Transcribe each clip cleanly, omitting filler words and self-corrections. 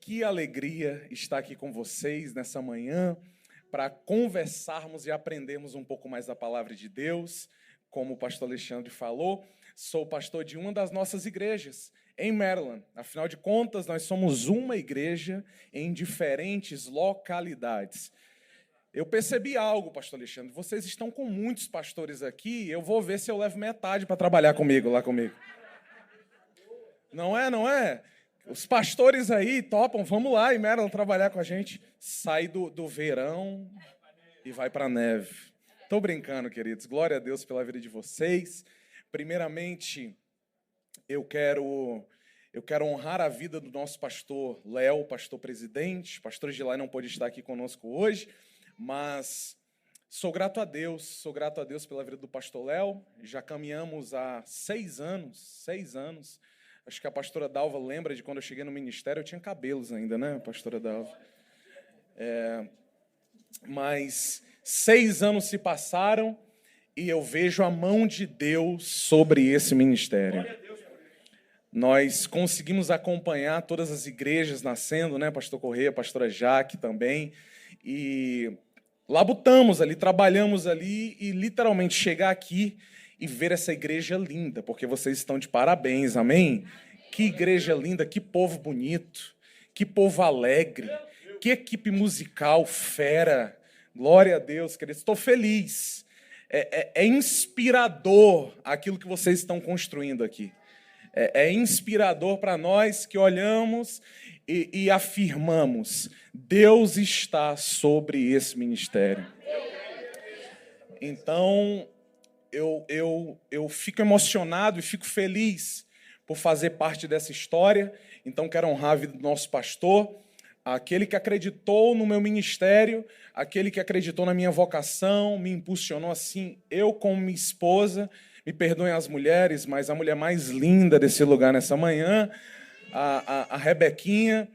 Que alegria estar aqui com vocês nessa manhã para conversarmos e aprendermos um pouco mais da palavra de Deus. Como o pastor Alexandre falou, sou pastor de uma das nossas igrejas em Maryland. Afinal de contas, nós somos uma igreja em diferentes localidades. Eu percebi algo, pastor Alexandre, vocês estão com muitos pastores aqui, eu vou ver se eu levo metade para trabalhar comigo, lá comigo. Não é? Os pastores aí topam, vamos lá em Maryland trabalhar com a gente. Sai do verão e vai para a neve. Estou brincando, queridos. Glória a Deus pela vida de vocês. Primeiramente, eu quero honrar a vida do nosso pastor Léo, pastor presidente. O pastor Gilai não pôde estar aqui conosco hoje, mas sou grato a Deus pela vida do pastor Léo. Já caminhamos há 6 anos. Acho que a pastora Dalva lembra de quando eu cheguei no ministério, eu tinha cabelos ainda, né, pastora Dalva? Mas 6 anos se passaram e eu vejo a mão de Deus sobre esse ministério. Nós conseguimos acompanhar todas as igrejas nascendo, né, pastor Correia, pastora Jaque também, e labutamos ali, trabalhamos ali e literalmente chegar aqui e ver essa igreja linda, porque vocês estão de parabéns, amém? Que igreja linda, que povo bonito, que povo alegre, que equipe musical fera, glória a Deus, queridos, estou feliz, é inspirador aquilo que vocês estão construindo aqui, é inspirador para nós que olhamos e afirmamos, Deus está sobre esse ministério. Então, eu fico emocionado e fico feliz por fazer parte dessa história. Então, quero honrar a vida do nosso pastor, aquele que acreditou no meu ministério, aquele que acreditou na minha vocação, me impulsionou assim, eu como minha esposa, me perdoem as mulheres, mas a mulher mais linda desse lugar nessa manhã, a Rebequinha,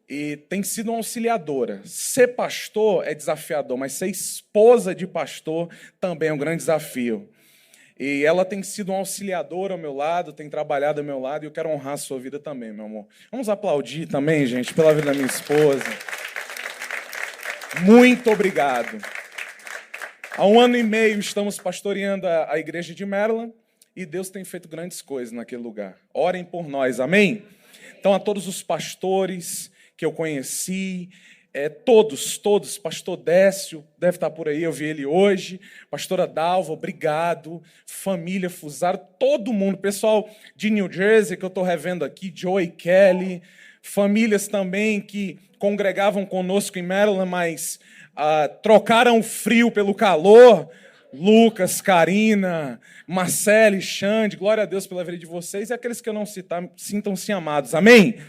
e tem sido uma auxiliadora. Ser pastor é desafiador, mas ser esposa de pastor também é um grande desafio. E ela tem sido uma auxiliadora ao meu lado, tem trabalhado ao meu lado, e eu quero honrar a sua vida também, meu amor. Vamos aplaudir também, gente, pela vida da minha esposa. Muito obrigado. Há 1 ano e meio estamos pastoreando a igreja de Maryland, e Deus tem feito grandes coisas naquele lugar. Orem por nós, amém? Então, a todos os pastores que eu conheci, todos, pastor Décio, deve estar por aí, eu vi ele hoje, pastora Dalva, obrigado, família Fusaro, todo mundo, pessoal de New Jersey que eu estou revendo aqui, Joey Kelly, famílias também que congregavam conosco em Maryland, mas trocaram o frio pelo calor, Lucas, Karina, Marcele, Xande, glória a Deus pela vida de vocês, e aqueles que eu não citar, sintam-se amados, amém?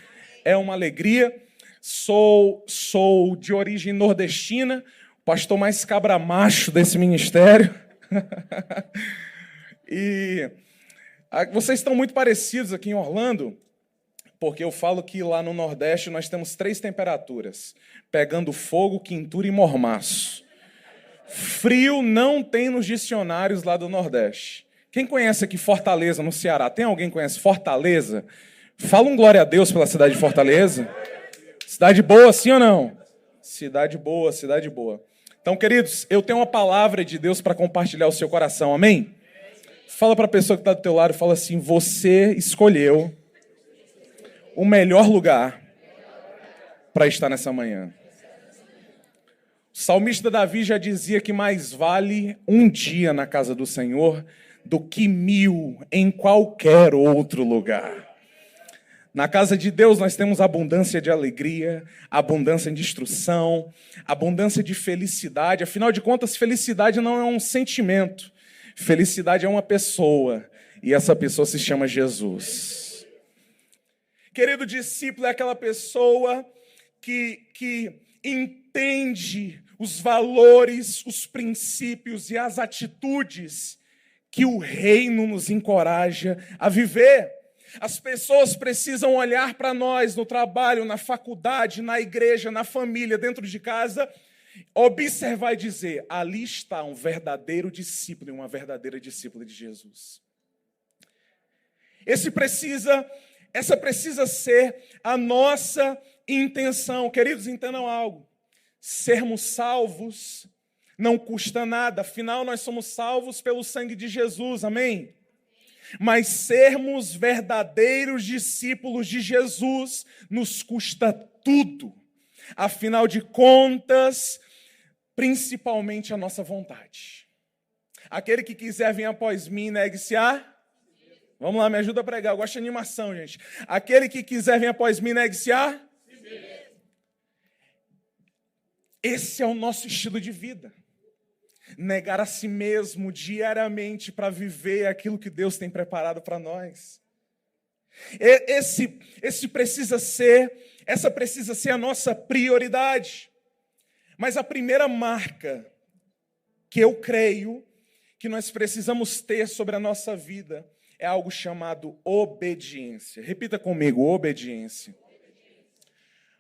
É uma alegria. Sou de origem nordestina, o pastor mais cabra-macho desse ministério. E vocês estão muito parecidos aqui em Orlando, porque eu falo que lá no Nordeste nós temos 3 temperaturas, pegando fogo, quintura e mormaço. Frio não tem nos dicionários lá do Nordeste. Quem conhece aqui Fortaleza, no Ceará? Tem alguém que conhece Fortaleza? Fala um glória a Deus pela cidade de Fortaleza. Cidade boa, sim ou não? Cidade boa. Então, queridos, eu tenho uma palavra de Deus para compartilhar o seu coração, amém? Fala para a pessoa que está do teu lado, fala assim, você escolheu o melhor lugar para estar nessa manhã. O salmista Davi já dizia que mais vale um dia na casa do Senhor do que 1000 em qualquer outro lugar. Na casa de Deus nós temos abundância de alegria, abundância de instrução, abundância de felicidade. Afinal de contas, felicidade não é um sentimento. Felicidade é uma pessoa. E essa pessoa se chama Jesus. Querido discípulo, é aquela pessoa que entende os valores, os princípios e as atitudes que o reino nos encoraja a viver. As pessoas precisam olhar para nós no trabalho, na faculdade, na igreja, na família, dentro de casa, observar e dizer, ali está um verdadeiro discípulo e uma verdadeira discípula de Jesus. Esse precisa Essa precisa ser a nossa intenção. Queridos, entendam algo. Sermos salvos não custa nada, afinal nós somos salvos pelo sangue de Jesus, amém? Mas sermos verdadeiros discípulos de Jesus nos custa tudo. Afinal de contas, principalmente a nossa vontade. Aquele que quiser vir após mim, negue-se a... Vamos lá, me ajuda a pregar, eu gosto de animação, gente. Aquele que quiser vir após mim, negue-se a... Esse é o nosso estilo de vida. Negar a si mesmo diariamente para viver aquilo que Deus tem preparado para nós. Essa precisa ser a nossa prioridade. Mas a primeira marca que eu creio que nós precisamos ter sobre a nossa vida é algo chamado obediência. Repita comigo, obediência.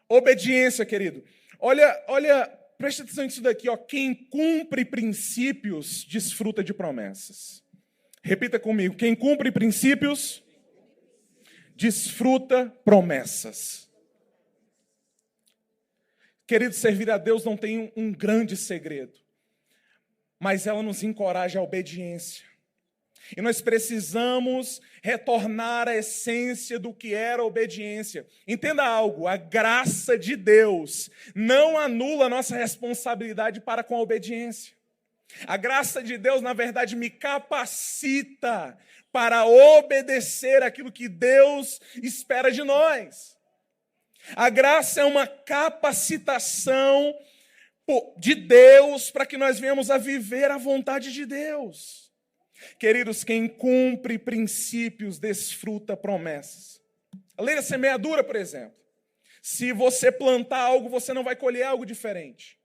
Obediência, querido. Olha, preste atenção nisso daqui, ó. Quem cumpre princípios desfruta de promessas. Repita comigo. Quem cumpre princípios desfruta promessas. Querido, servir a Deus não tem um grande segredo, mas ela nos encoraja à obediência. E nós precisamos retornar à essência do que era a obediência. Entenda algo, a graça de Deus não anula a nossa responsabilidade para com a obediência. A graça de Deus, na verdade, me capacita para obedecer aquilo que Deus espera de nós. A graça é uma capacitação de Deus para que nós venhamos a viver a vontade de Deus. Queridos, quem cumpre princípios desfruta promessas. A lei da semeadura, por exemplo. Se você plantar algo, você não vai colher algo diferente.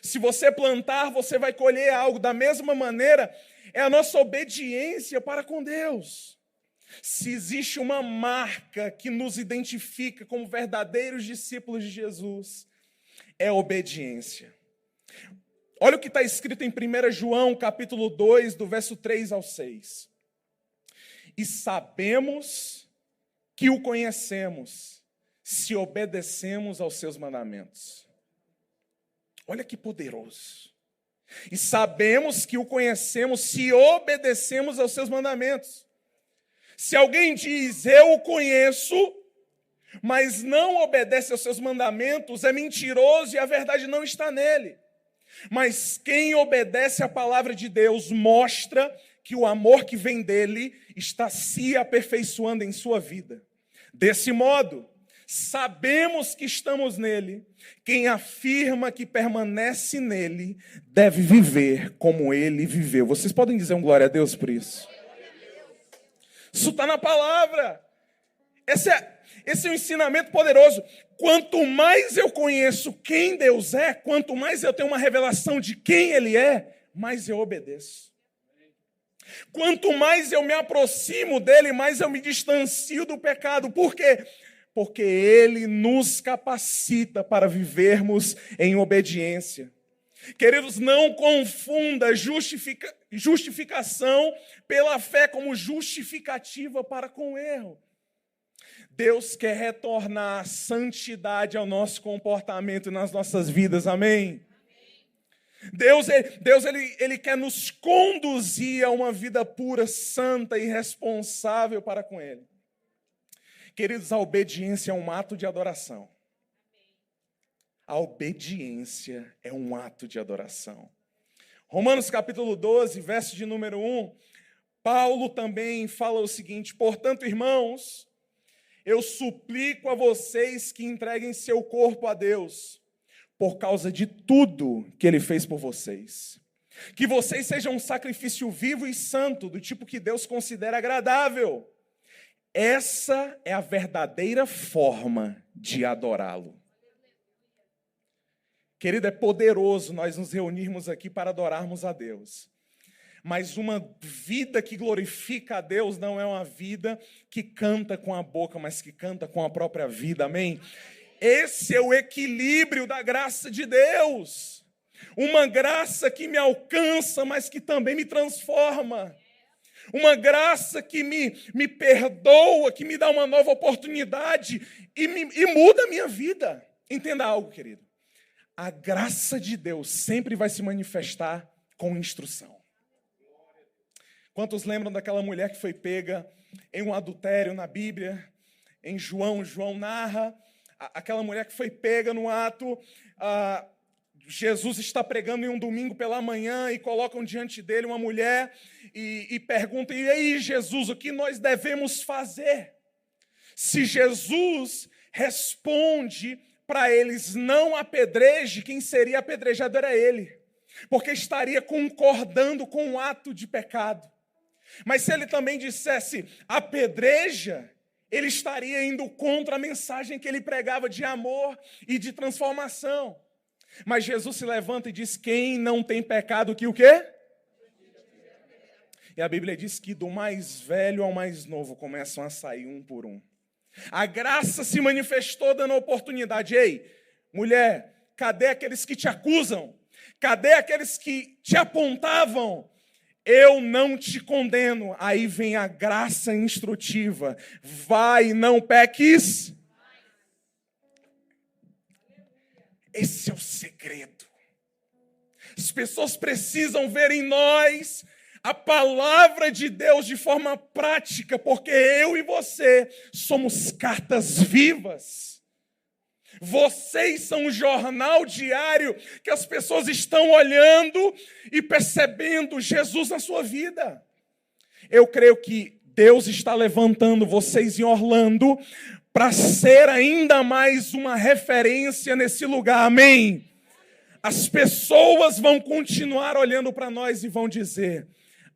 Se você plantar, você vai colher algo. Da mesma maneira, é a nossa obediência para com Deus. Se existe uma marca que nos identifica como verdadeiros discípulos de Jesus, é a obediência. Olha o que está escrito em 1 João, capítulo 2, do verso 3 ao 6. E sabemos que o conhecemos, se obedecemos aos seus mandamentos. Olha que poderoso. E sabemos que o conhecemos, se obedecemos aos seus mandamentos. Se alguém diz, eu o conheço, mas não obedece aos seus mandamentos, é mentiroso e a verdade não está nele. Mas quem obedece à palavra de Deus mostra que o amor que vem dele está se aperfeiçoando em sua vida. Desse modo, sabemos que estamos nele. Quem afirma que permanece nele deve viver como ele viveu. Vocês podem dizer um glória a Deus por isso? Isso está na palavra. Esse é um ensinamento poderoso. Quanto mais eu conheço quem Deus é, quanto mais eu tenho uma revelação de quem Ele é, mais eu obedeço. Quanto mais eu me aproximo dEle, mais eu me distancio do pecado. Por quê? Porque Ele nos capacita para vivermos em obediência. Queridos, não confunda justificação pela fé como justificativa para com o erro. Deus quer retornar a santidade ao nosso comportamento nas nossas vidas, amém? Deus ele quer nos conduzir a uma vida pura, santa e responsável para com Ele. Queridos, a obediência é um ato de adoração. A obediência é um ato de adoração. Romanos capítulo 12, verso de número 1, Paulo também fala o seguinte: portanto, irmãos, eu suplico a vocês que entreguem seu corpo a Deus, por causa de tudo que Ele fez por vocês. Que vocês sejam um sacrifício vivo e santo, do tipo que Deus considera agradável. Essa é a verdadeira forma de adorá-lo. Querido, é poderoso nós nos reunirmos aqui para adorarmos a Deus. Mas uma vida que glorifica a Deus não é uma vida que canta com a boca, mas que canta com a própria vida, amém? Esse é o equilíbrio da graça de Deus. Uma graça que me alcança, mas que também me transforma. Uma graça que me perdoa, que me dá uma nova oportunidade e muda a minha vida. Entenda algo, querido. A graça de Deus sempre vai se manifestar com instrução. Quantos lembram daquela mulher que foi pega em um adultério na Bíblia? Em João narra aquela mulher que foi pega no ato. Jesus está pregando em um domingo pela manhã e colocam diante dele uma mulher e perguntam: e aí, Jesus, o que nós devemos fazer? Se Jesus responde para eles: não apedreje, quem seria apedrejado era ele, porque estaria concordando com o ato de pecado. Mas se ele também dissesse apedreja, ele estaria indo contra a mensagem que ele pregava de amor e de transformação. Mas Jesus se levanta e diz: quem não tem pecado, que o quê? E a Bíblia diz que do mais velho ao mais novo começam a sair um por um. A graça se manifestou dando oportunidade. Ei, mulher, cadê aqueles que te acusam? Cadê aqueles que te apontavam? Eu não te condeno. Aí vem a graça instrutiva. Vai, não peques. Esse é o segredo. As pessoas precisam ver em nós a palavra de Deus de forma prática, porque eu e você somos cartas vivas. Vocês são um jornal diário que as pessoas estão olhando e percebendo Jesus na sua vida. Eu creio que Deus está levantando vocês em Orlando para ser ainda mais uma referência nesse lugar, amém? As pessoas vão continuar olhando para nós e vão dizer: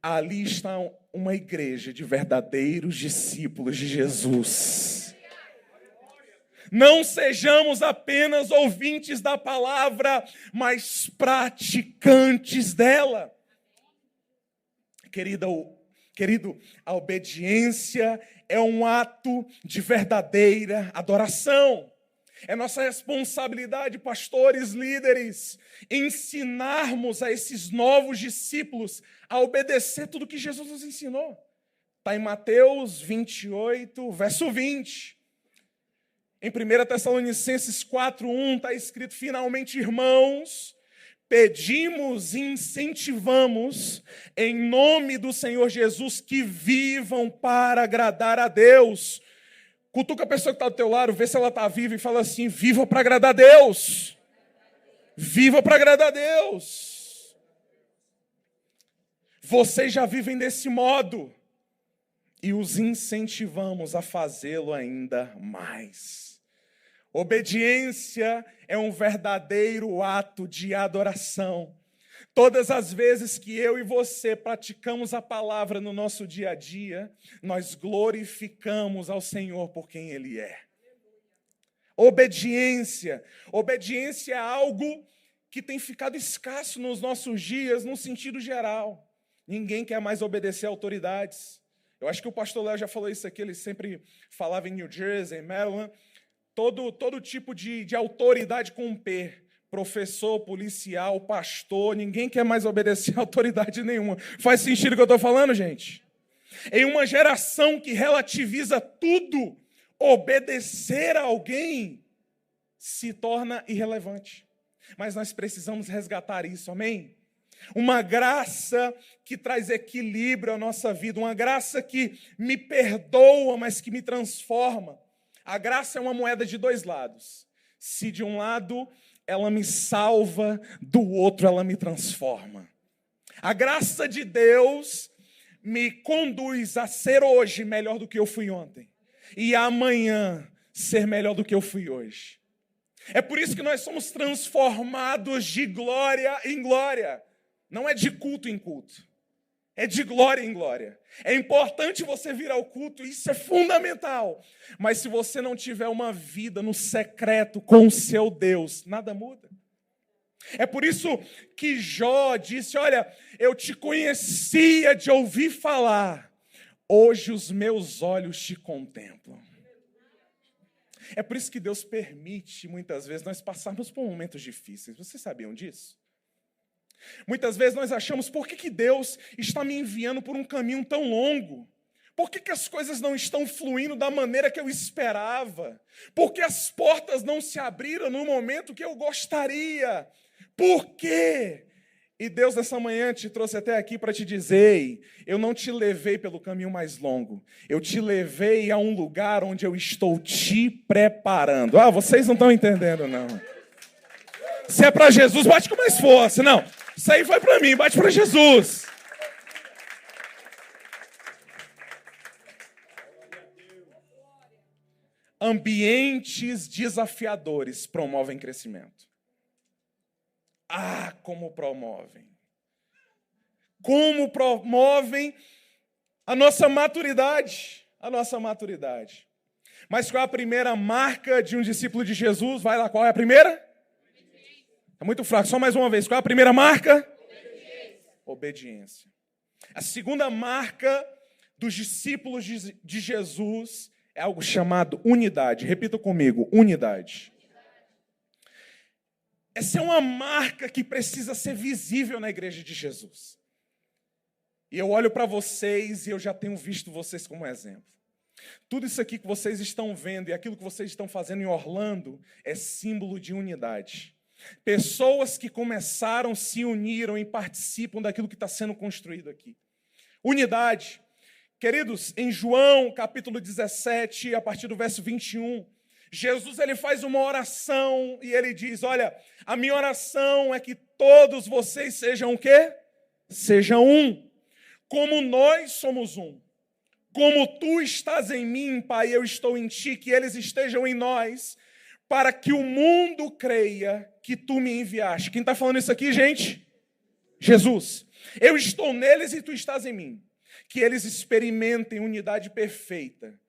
ali está uma igreja de verdadeiros discípulos de Jesus. Não sejamos apenas ouvintes da palavra, mas praticantes dela. Querido, a obediência é um ato de verdadeira adoração. É nossa responsabilidade, pastores, líderes, ensinarmos a esses novos discípulos a obedecer tudo que Jesus nos ensinou. Está em Mateus 28, verso 20. Em 1 Tessalonicenses 4:1 está escrito: finalmente, irmãos, pedimos e incentivamos, em nome do Senhor Jesus, que vivam para agradar a Deus. Cutuca a pessoa que está do teu lado, vê se ela está viva e fala assim: viva para agradar a Deus. Viva para agradar a Deus. Vocês já vivem desse modo e os incentivamos a fazê-lo ainda mais. Obediência é um verdadeiro ato de adoração. Todas as vezes que eu e você praticamos a palavra no nosso dia a dia, nós glorificamos ao Senhor por quem Ele é. Obediência é algo que tem ficado escasso nos nossos dias, no sentido geral. Ninguém quer mais obedecer a autoridades. Eu acho que o pastor Léo já falou isso aqui, ele sempre falava em New Jersey, em Maryland. Todo tipo de autoridade com P, professor, policial, pastor, ninguém quer mais obedecer a autoridade nenhuma. Faz sentido o que eu estou falando, gente? Em uma geração que relativiza tudo, obedecer a alguém se torna irrelevante. Mas nós precisamos resgatar isso, amém? Uma graça que traz equilíbrio à nossa vida, uma graça que me perdoa, mas que me transforma. A graça é uma moeda de dois lados. Se de um lado ela me salva, do outro ela me transforma. A graça de Deus me conduz a ser hoje melhor do que eu fui ontem. E amanhã ser melhor do que eu fui hoje. É por isso que nós somos transformados de glória em glória. Não é de culto em culto. É de glória em glória. É importante você vir ao culto, isso é fundamental. Mas se você não tiver uma vida no secreto com o seu Deus, nada muda. É por isso que Jó disse: olha, eu te conhecia de ouvir falar, hoje os meus olhos te contemplam. É por isso que Deus permite, muitas vezes, nós passarmos por momentos difíceis. Vocês sabiam disso? Muitas vezes nós achamos, por que Deus está me enviando por um caminho tão longo? Por que as coisas não estão fluindo da maneira que eu esperava? Por que as portas não se abriram no momento que eu gostaria? Por quê? E Deus nessa manhã te trouxe até aqui para te dizer, ei, eu não te levei pelo caminho mais longo, eu te levei a um lugar onde eu estou te preparando. Ah, vocês não estão entendendo, não. Se é para Jesus, bate com mais força. Não, isso aí foi para mim, bate para Jesus. Ambientes desafiadores promovem crescimento. Ah, como promovem. Como promovem a nossa maturidade. A nossa maturidade. Mas qual é a primeira marca de um discípulo de Jesus? Vai lá, qual é a primeira? Está muito fraco, só mais uma vez. Qual é a primeira marca? Obediência. A segunda marca dos discípulos de Jesus é algo chamado unidade. Repita comigo, unidade. Essa é uma marca que precisa ser visível na igreja de Jesus. E eu olho para vocês e eu já tenho visto vocês como exemplo. Tudo isso aqui que vocês estão vendo e aquilo que vocês estão fazendo em Orlando é símbolo de unidade. Pessoas que começaram, se uniram e participam daquilo que está sendo construído aqui. Unidade. Queridos, em João, capítulo 17, a partir do verso 21, Jesus ele faz uma oração e ele diz, olha, a minha oração é que todos vocês sejam o quê? Sejam um, como nós somos um. Como tu estás em mim, Pai, eu estou em ti, que eles estejam em nós, para que o mundo creia que tu me enviaste. Quem está falando isso aqui, gente? Jesus. Eu estou neles e tu estás em mim. Que eles experimentem unidade perfeita,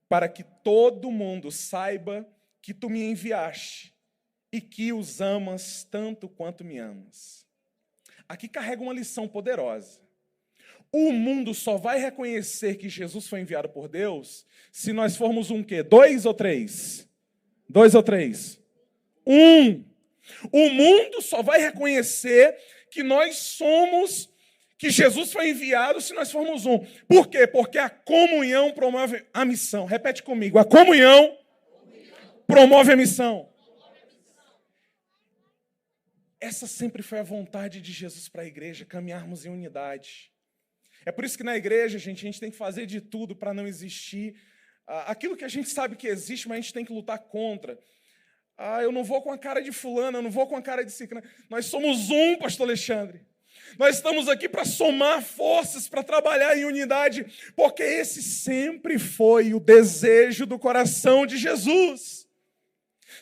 para que todo mundo saiba que tu me enviaste e que os amas tanto quanto me amas. Aqui carrega uma lição poderosa. O mundo só vai reconhecer que Jesus foi enviado por Deus se nós formos um quê? 2 ou 3? 2 ou 3? 1. O mundo só vai reconhecer que nós somos, que Jesus foi enviado se nós formos um. Por quê? Porque a comunhão promove a missão. Repete comigo. A comunhão promove a missão. Essa sempre foi a vontade de Jesus para a igreja, caminharmos em unidade. É por isso que na igreja, a gente tem que fazer de tudo para não existir aquilo que a gente sabe que existe, mas a gente tem que lutar contra. Eu não vou com a cara de fulano, eu não vou com a cara de ciclano. Nós somos um, pastor Alexandre. Nós estamos aqui para somar forças, para trabalhar em unidade, porque esse sempre foi o desejo do coração de Jesus.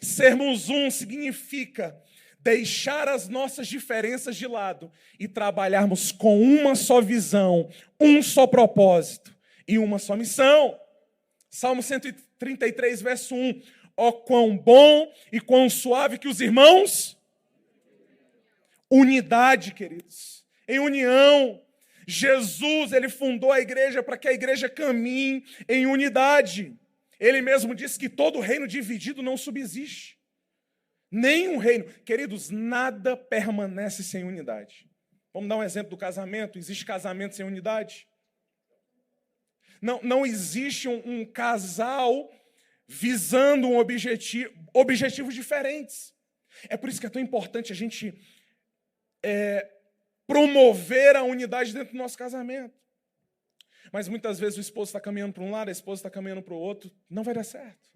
Sermos um significa deixar as nossas diferenças de lado e trabalharmos com uma só visão, um só propósito e uma só missão. Salmo 133, verso 1. Ó, quão bom e quão suave que os irmãos... Unidade, queridos. Em união. Jesus, ele fundou a igreja para que a igreja caminhe em unidade. Ele mesmo disse que todo reino dividido não subsiste. Nenhum reino. Queridos, nada permanece sem unidade. Vamos dar um exemplo do casamento. Existe casamento sem unidade? Não existe um casal visando um objetivos diferentes. É por isso que é tão importante a gente promover a unidade dentro do nosso casamento. Mas muitas vezes o esposo está caminhando para um lado, a esposa está caminhando para o outro, não vai dar certo.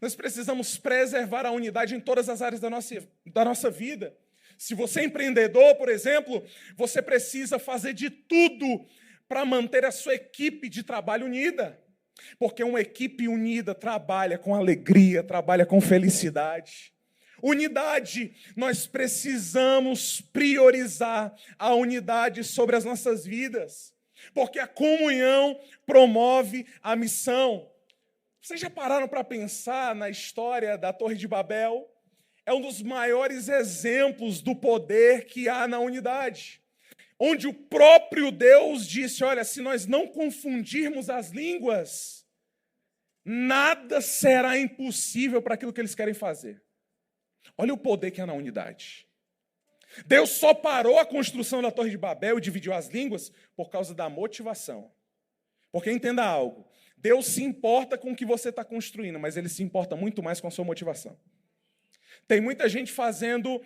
Nós precisamos preservar a unidade em todas as áreas da nossa vida. Se você é empreendedor, por exemplo, você precisa fazer de tudo para manter a sua equipe de trabalho unida. Porque uma equipe unida trabalha com alegria, trabalha com felicidade. Unidade, nós precisamos priorizar a unidade sobre as nossas vidas, porque a comunhão promove a missão. Vocês já pararam para pensar na história da Torre de Babel? É um dos maiores exemplos do poder que há na unidade, onde o próprio Deus disse, olha, se nós não confundirmos as línguas, nada será impossível para aquilo que eles querem fazer. Olha o poder que há na unidade. Deus só parou a construção da Torre de Babel e dividiu as línguas por causa da motivação. Porque entenda algo, Deus se importa com o que você está construindo, mas Ele se importa muito mais com a sua motivação. Tem muita gente fazendo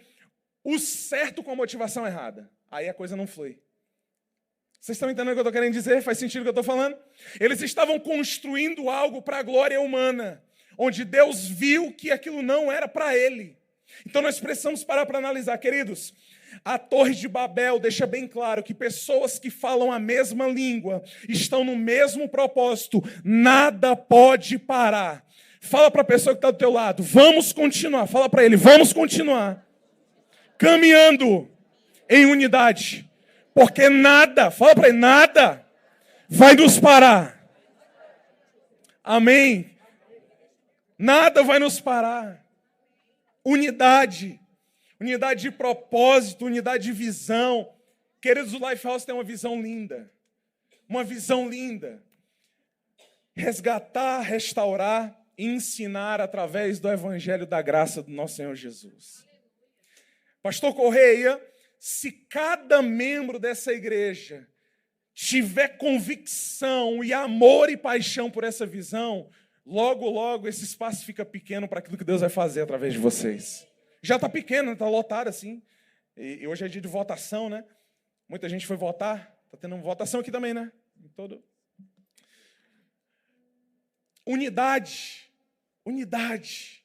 o certo com a motivação errada. Aí a coisa não flui. Vocês estão entendendo o que eu estou querendo dizer? Faz sentido o que eu estou falando? Eles estavam construindo algo para a glória humana, onde Deus viu que aquilo não era para Ele. Então nós precisamos parar para analisar, queridos. A Torre de Babel deixa bem claro que pessoas que falam a mesma língua estão no mesmo propósito. Nada pode parar. Fala para a pessoa que está do teu lado, vamos continuar. Fala para ele, vamos continuar caminhando em unidade. Porque nada, fala para ele, nada vai nos parar. Amém? Nada vai nos parar. Unidade de propósito, unidade de visão. Queridos, o Lifehouse tem uma visão linda. Uma visão linda. Resgatar, restaurar e ensinar através do evangelho da graça do nosso Senhor Jesus. Pastor Correia, se cada membro dessa igreja tiver convicção e amor e paixão por essa visão, logo, logo esse espaço fica pequeno para aquilo que Deus vai fazer através de vocês. Já está pequeno, está lotado assim. E hoje é dia de votação, né? Muita gente foi votar. Está tendo uma votação aqui também, né? Unidade. Unidade.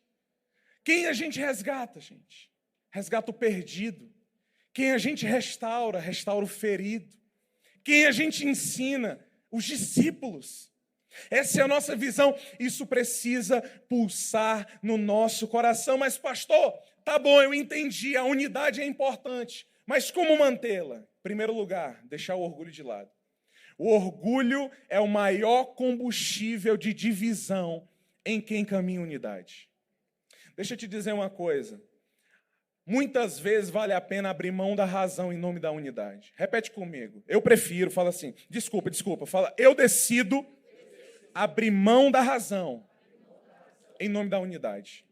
Quem a gente resgata, gente? Resgata o perdido. Quem a gente restaura, restaura o ferido. Quem a gente ensina? Os discípulos. Essa é a nossa visão. Isso precisa pulsar no nosso coração. Mas, pastor, tá bom, eu entendi. A unidade é importante. Mas como mantê-la? Em primeiro lugar, deixar o orgulho de lado. O orgulho é o maior combustível de divisão em quem caminha unidade. Deixa eu te dizer uma coisa. Muitas vezes vale a pena abrir mão da razão em nome da unidade. Repete comigo. Eu prefiro, fala assim, desculpa. Fala, eu decido abrir mão da razão em nome da unidade.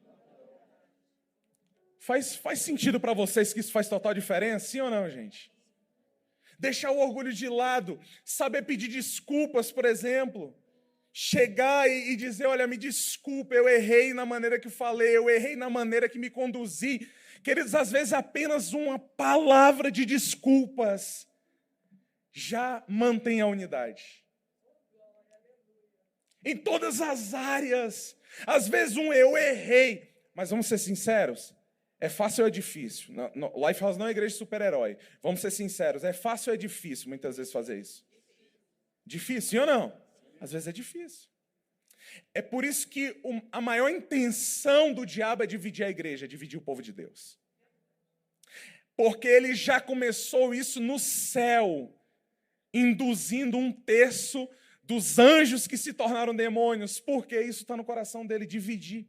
Faz sentido para vocês que isso faz total diferença? Sim ou não, gente? Deixar o orgulho de lado, saber pedir desculpas, por exemplo. Chegar e dizer, olha, me desculpa, eu errei na maneira que falei, eu errei na maneira que me conduzi. Queridos, às vezes apenas uma palavra de desculpas já mantém a unidade. Em todas as áreas. Às vezes eu errei. Mas vamos ser sinceros, é fácil ou é difícil? Lifehouse não é igreja de super-herói. Vamos ser sinceros, é fácil ou é difícil muitas vezes fazer isso? Difícil, sim ou não? Às vezes é difícil. É por isso que a maior intenção do diabo é dividir a igreja, dividir o povo de Deus. Porque ele já começou isso no céu, induzindo 1/3 dos anjos que se tornaram demônios. Porque isso está no coração dele, dividir.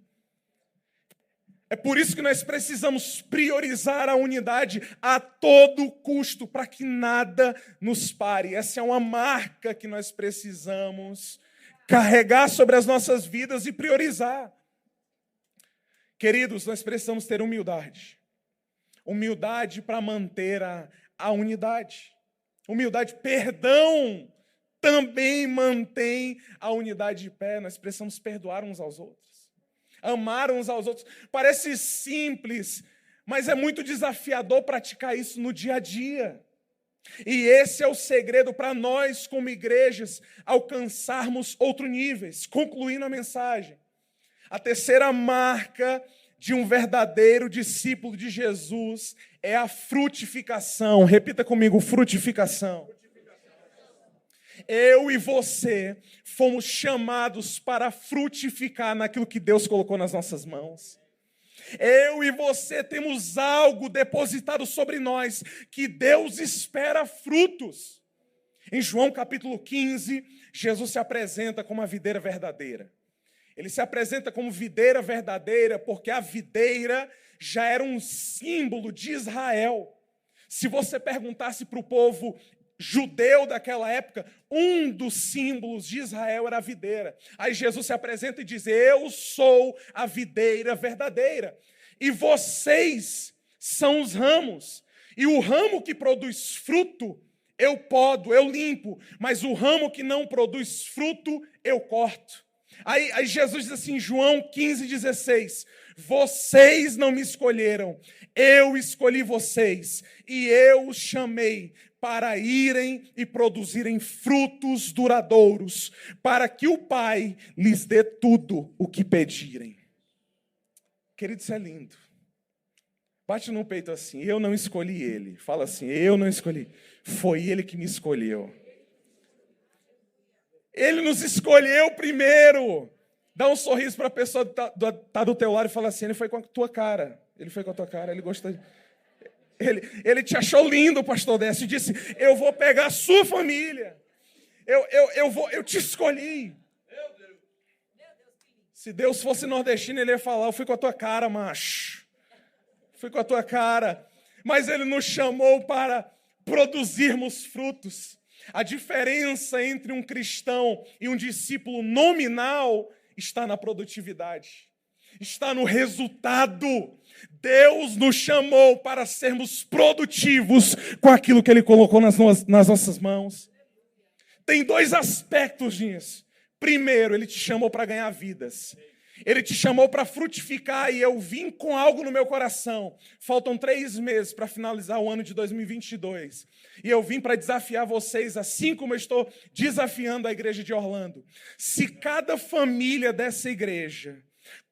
É por isso que nós precisamos priorizar a unidade a todo custo, para que nada nos pare. Essa é uma marca que nós precisamos carregar sobre as nossas vidas e priorizar. Queridos, nós precisamos ter humildade. Humildade para manter a unidade. Humildade, perdão, também mantém a unidade de pé. Nós precisamos perdoar uns aos outros. Amar uns aos outros. Parece simples, mas é muito desafiador praticar isso no dia a dia. E esse é o segredo para nós, como igrejas, alcançarmos outros níveis. Concluindo a mensagem. A terceira marca de um verdadeiro discípulo de Jesus é a frutificação. Repita comigo, frutificação. Eu e você fomos chamados para frutificar naquilo que Deus colocou nas nossas mãos. Eu e você temos algo depositado sobre nós que Deus espera frutos. Em João capítulo 15, Jesus se apresenta como a videira verdadeira. Ele se apresenta como videira verdadeira porque a videira já era um símbolo de Israel. Se você perguntasse para o povo judeu daquela época, um dos símbolos de Israel era a videira. Aí Jesus se apresenta e diz, eu sou a videira verdadeira, e vocês são os ramos. E o ramo que produz fruto, eu podo, eu limpo, mas o ramo que não produz fruto, eu corto. Aí Jesus diz assim, João 15,16, vocês não me escolheram, eu escolhi vocês, e eu os chamei para irem e produzirem frutos duradouros, para que o Pai lhes dê tudo o que pedirem. Querido, isso é lindo. Bate no peito assim, eu não escolhi ele. Fala assim, eu não escolhi. Foi ele que me escolheu. Ele nos escolheu primeiro. Dá um sorriso para a pessoa que está do teu lado e fala assim, ele foi com a tua cara. Ele foi com a tua cara, ele gostou. Ele te achou lindo, pastor Décio, e disse, eu vou pegar a sua família. Eu te escolhi. Se Deus fosse nordestino, ele ia falar, eu fui com a tua cara, macho. Fui com a tua cara. Mas ele nos chamou para produzirmos frutos. A diferença entre um cristão e um discípulo nominal está na produtividade. Está no resultado. Deus nos chamou para sermos produtivos com aquilo que Ele colocou nas nossas mãos. Tem dois aspectos nisso. Primeiro, Ele te chamou para ganhar vidas. Ele te chamou para frutificar e eu vim com algo no meu coração. Faltam 3 meses para finalizar o ano de 2022. E eu vim para desafiar vocês, assim como eu estou desafiando a igreja de Orlando. Se cada família dessa igreja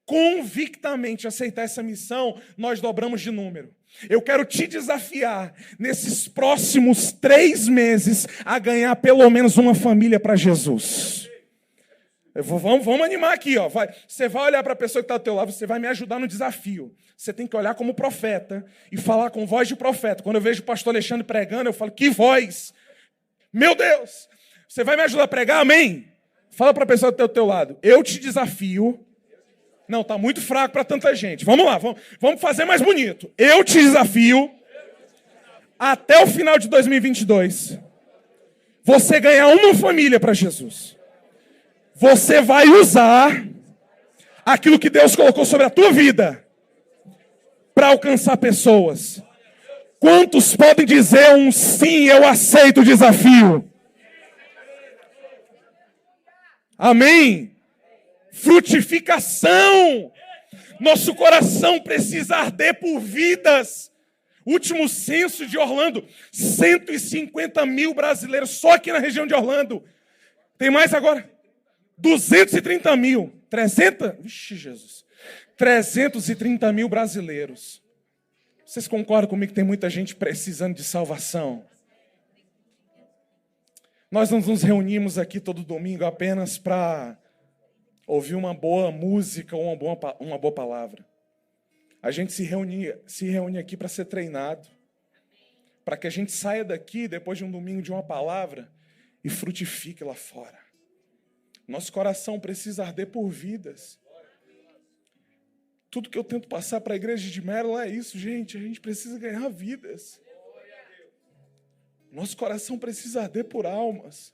convictamente aceitar essa missão, nós dobramos de número. Eu quero te desafiar, nesses próximos 3 meses, a ganhar pelo menos uma família para Jesus. Vamos animar aqui, ó. Você vai olhar para a pessoa que está do teu lado, você vai me ajudar no desafio. Você tem que olhar como profeta e falar com voz de profeta. Quando eu vejo o pastor Alexandre pregando, eu falo, que voz! Meu Deus! Você vai me ajudar a pregar? Amém? Fala para a pessoa que está do teu lado. Eu te desafio. Não, está muito fraco para tanta gente. Vamos lá, vamos fazer mais bonito. Eu te desafio, até o final de 2022, você ganhar uma família para Jesus. Você vai usar aquilo que Deus colocou sobre a tua vida para alcançar pessoas. Quantos podem dizer um sim, eu aceito o desafio? Amém? Frutificação. Nosso coração precisa arder por vidas. Último censo de Orlando, 150 mil brasileiros só aqui na região de Orlando. Tem mais agora? 230 mil. 300? Vixe, Jesus. 330 mil brasileiros. Vocês concordam comigo que tem muita gente precisando de salvação? Nós não nos reunimos aqui todo domingo apenas para ouvir uma boa música ou uma boa palavra. A gente se reúne aqui para ser treinado. Para que a gente saia daqui, depois de um domingo de uma palavra, e frutifique lá fora. Nosso coração precisa arder por vidas. Tudo que eu tento passar para a igreja de Maryland é isso, gente. A gente precisa ganhar vidas. Nosso coração precisa arder por almas.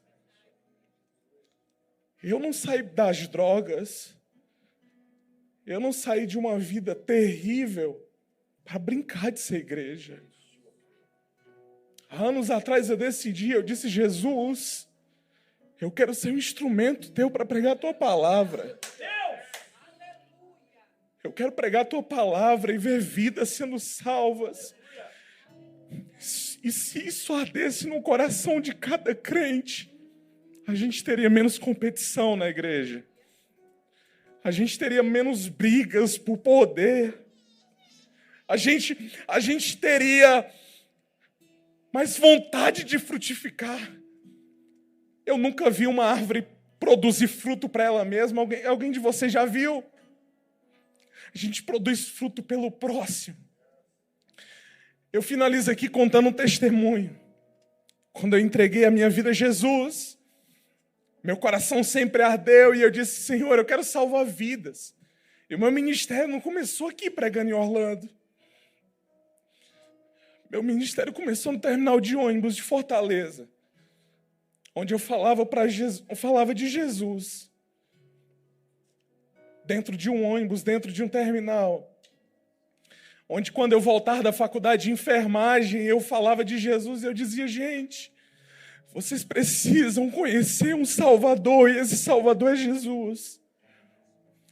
Eu não saí das drogas. Eu não saí de uma vida terrível para brincar de ser igreja. Há anos atrás eu decidi, eu disse, Jesus, eu quero ser um instrumento teu para pregar a tua palavra. Eu quero pregar a tua palavra e ver vidas sendo salvas. E se isso ardesse no coração de cada crente, a gente teria menos competição na igreja. A gente teria menos brigas por poder. A gente teria mais vontade de frutificar. Eu nunca vi uma árvore produzir fruto para ela mesma. Alguém de vocês já viu? A gente produz fruto pelo próximo. Eu finalizo aqui contando um testemunho. Quando eu entreguei a minha vida a Jesus, meu coração sempre ardeu e eu disse, Senhor, eu quero salvar vidas. E o meu ministério não começou aqui pregando em Orlando. Meu ministério começou no terminal de ônibus de Fortaleza, onde eu falava de Jesus. Dentro de um ônibus, dentro de um terminal. onde quando eu voltar da faculdade de enfermagem, eu falava de Jesus e eu dizia, gente, vocês precisam conhecer um Salvador, e esse Salvador é Jesus.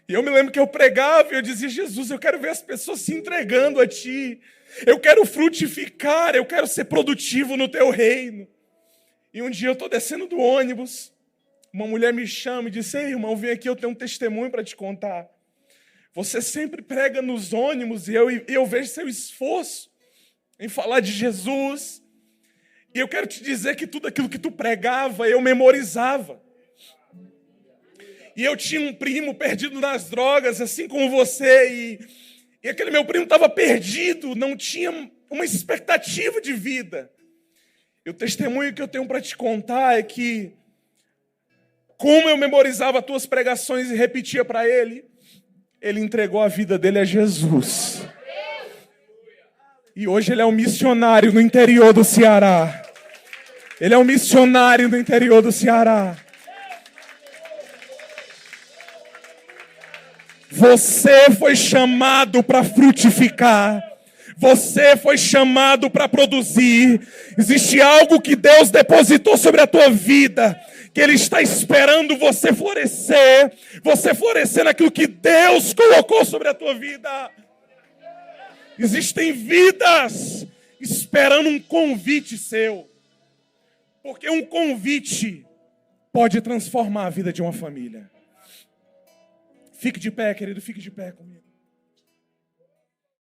E eu me lembro que eu pregava e eu dizia, Jesus, eu quero ver as pessoas se entregando a Ti. Eu quero frutificar, eu quero ser produtivo no Teu reino. E um dia eu estou descendo do ônibus, uma mulher me chama e disse, ei, irmão, vem aqui, eu tenho um testemunho para te contar. Você sempre prega nos ônibus e eu vejo seu esforço em falar de Jesus. E eu quero te dizer que tudo aquilo que tu pregava, eu memorizava. E eu tinha um primo perdido nas drogas, assim como você, e aquele meu primo estava perdido, não tinha uma expectativa de vida. E o testemunho que eu tenho para te contar é que, como eu memorizava as tuas pregações e repetia para ele entregou a vida dele a Jesus. E hoje ele é um missionário no interior do Ceará. Ele é um missionário no interior do Ceará. Você foi chamado para frutificar. Você foi chamado para produzir. Existe algo que Deus depositou sobre a tua vida, que Ele está esperando você florescer naquilo que Deus colocou sobre a tua vida. Existem vidas esperando um convite seu, porque um convite pode transformar a vida de uma família. Fique de pé, querido, fique de pé comigo.